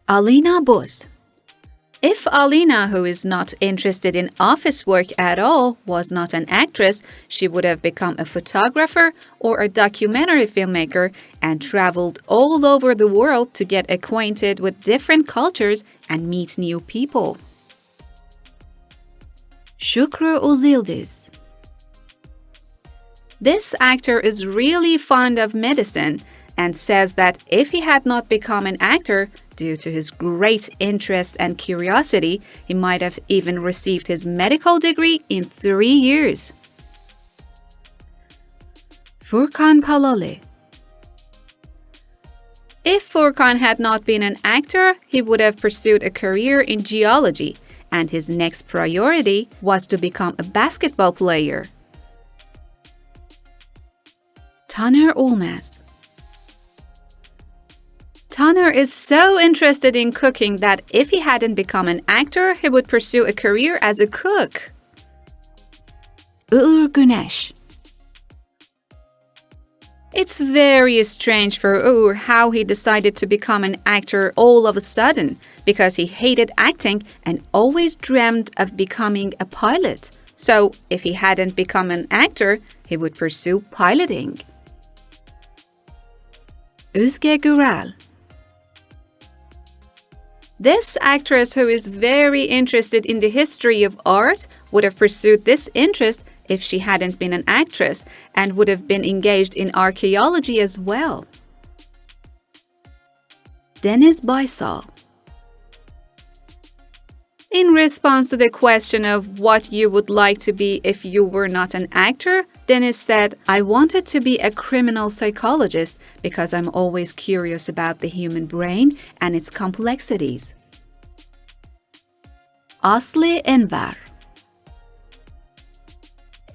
Alina Boz. If Alina, who is not interested in office work at all, was not an actress, she would have become a photographer or a documentary filmmaker and traveled all over the world to get acquainted with different cultures and meet new people. Shukra Ozil. This actor is really fond of medicine and says that if he had not become an actor, due to his great interest and curiosity, he might have even received his medical degree in 3 years. Furkan Paloli. If Furkan had not been an actor, he would have pursued a career in geology, and his next priority was to become a basketball player. Taner Olmaz. Taner is so interested in cooking that if he hadn't become an actor, he would pursue a career as a cook. Uğur Güneş. It's very strange for Uğur how he decided to become an actor all of a sudden, because he hated acting and always dreamed of becoming a pilot. So, if he hadn't become an actor, he would pursue piloting. Özge Gürel. This actress, who is very interested in the history of art, would have pursued this interest if she hadn't been an actress and would have been engaged in archaeology as well. Deniz Baysel. In response to the question of what you would like to be if you were not an actor, Deniz said, "I wanted to be a criminal psychologist because I'm always curious about the human brain and its complexities." Asli Enver.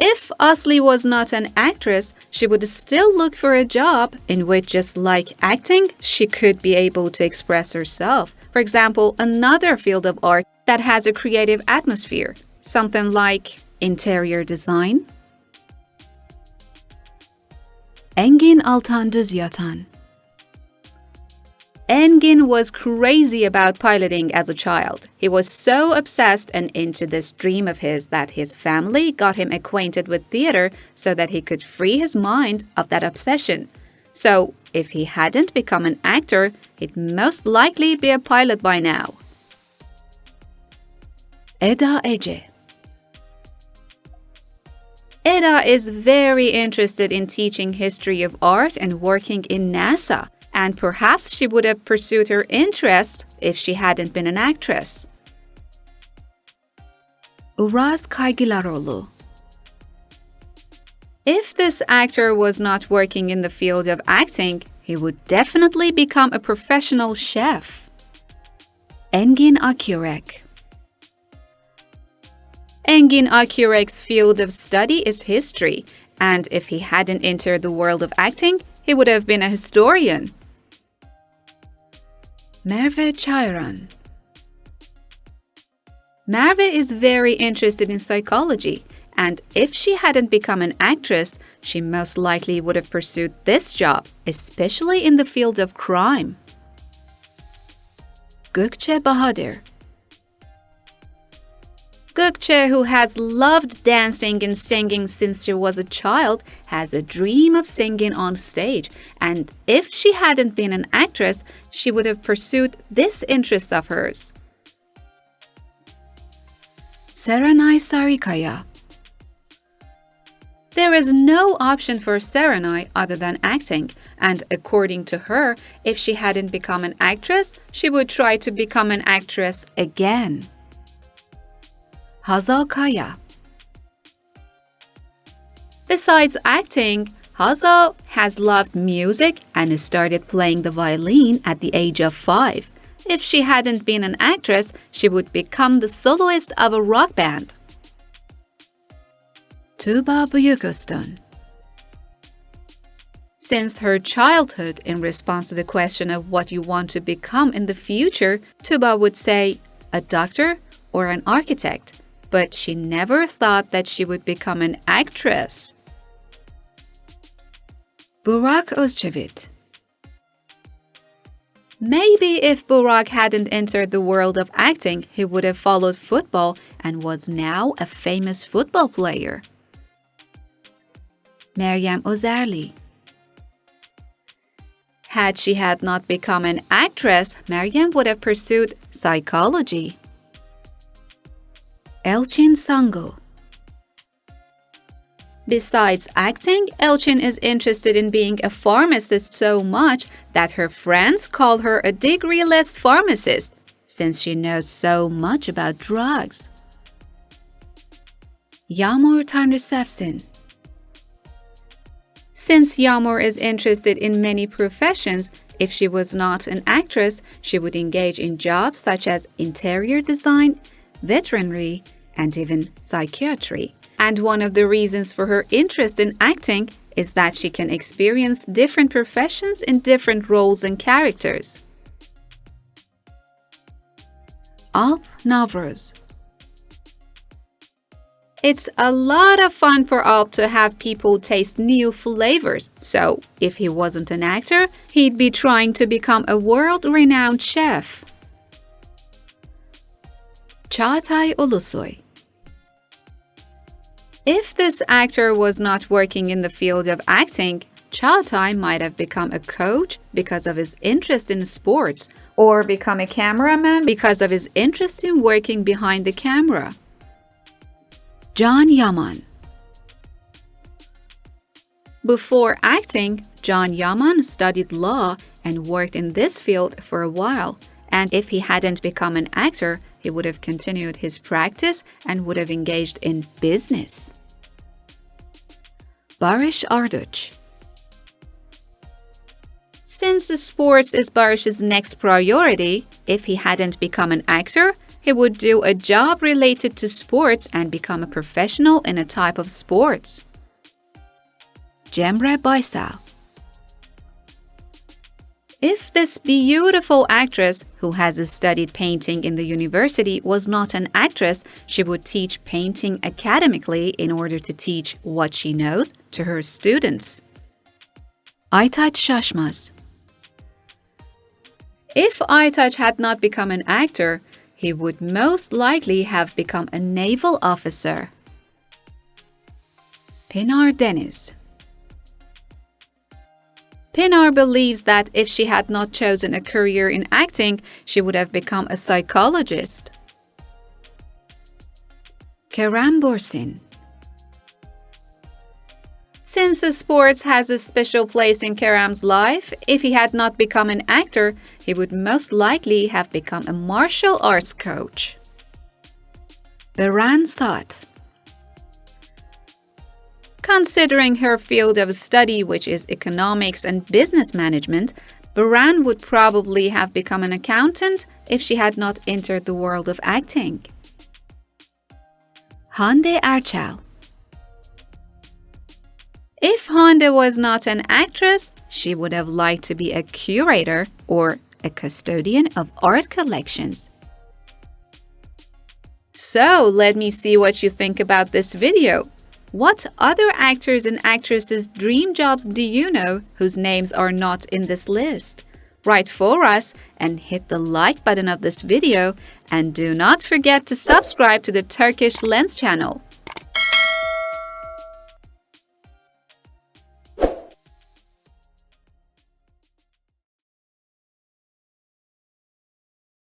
If Asli was not an actress, she would still look for a job in which, just like acting, she could be able to express herself. For example, another field of art that has a creative atmosphere, something like interior design. Engin Altan Düzyatan. Engin was crazy about piloting as a child. He was so obsessed and into this dream of his that his family got him acquainted with theater so that he could free his mind of that obsession. So, if he hadn't become an actor, he'd most likely be a pilot by now. Eda Ece. Eda is very interested in teaching history of art and working in NASA, and perhaps she would have pursued her interests if she hadn't been an actress. Uraz Kaygılaroğlu. If this actor was not working in the field of acting, he would definitely become a professional chef. Engin Akyürek. Engin Akyürek's field of study is history, and if he hadn't entered the world of acting, he would have been a historian. Merve Çayran. Merve is very interested in psychology, and if she hadn't become an actress, she most likely would have pursued this job, especially in the field of crime. Gökçe Bahadır. Gökçe, who has loved dancing and singing since she was a child, has a dream of singing on stage, and if she hadn't been an actress, she would have pursued this interest of hers. Serenay Sarıkaya. There is no option for Serenay other than acting, and according to her, if she hadn't become an actress, she would try to become an actress again. Hazal Kaya. Besides acting, Hazal has loved music and started playing the violin at the age of 5. If she hadn't been an actress, she would become the soloist of a rock band. Tuba Büyüküstün. Since her childhood, in response to the question of what you want to become in the future, Tuba would say a doctor or an architect, but she never thought that she would become an actress. Burak Özçivit. Maybe if Burak hadn't entered the world of acting, he would have followed football and was now a famous football player. Meryem Uzerli. Had she had not become an actress, Meryem would have pursued psychology. Elchin Sangu. Besides acting, Elchin is interested in being a pharmacist so much that her friends call her a degree-less pharmacist, since she knows so much about drugs. Yağmur Tanrısevsin. Since Yağmur is interested in many professions, if she was not an actress, she would engage in jobs such as interior design, veterinary, and even psychiatry. And one of the reasons for her interest in acting is that she can experience different professions in different roles and characters. Alp Navruz. It's a lot of fun for Alp to have people taste new flavors, so if he wasn't an actor, he'd be trying to become a world-renowned chef. Çağatay Ulusoy. If this actor was not working in the field of acting, Çağatay might have become a coach because of his interest in sports, or become a cameraman because of his interest in working behind the camera. Can Yaman. Before acting, Can Yaman studied law and worked in this field for a while, and if he hadn't become an actor, he would have continued his practice and would have engaged in business. Barış Arduç. Since sports is Barış's next priority, if he hadn't become an actor, he would do a job related to sports and become a professional in a type of sports. Cemre Baysel. If this beautiful actress, who has studied painting in the university, was not an actress, she would teach painting academically in order to teach what she knows to her students. Aytaç Şaşmaz. If Aytaç had not become an actor, he would most likely have become a naval officer. Pınar Deniz. Pınar believes that if she had not chosen a career in acting, she would have become a psychologist. Kerem Bürsin. Since sports has a special place in Kerem's life, if he had not become an actor, he would most likely have become a martial arts coach. Beren Saat. Considering her field of study, which is economics and business management, Beren would probably have become an accountant if she had not entered the world of acting. Hande Erçel. If Hande was not an actress, she would have liked to be a curator or a custodian of art collections. So, let me see what you think about this video. What other actors and actresses' dream jobs do you know whose names are not in this list? Write for us and hit the like button of this video, and do not forget to subscribe to the Turkish Lens channel.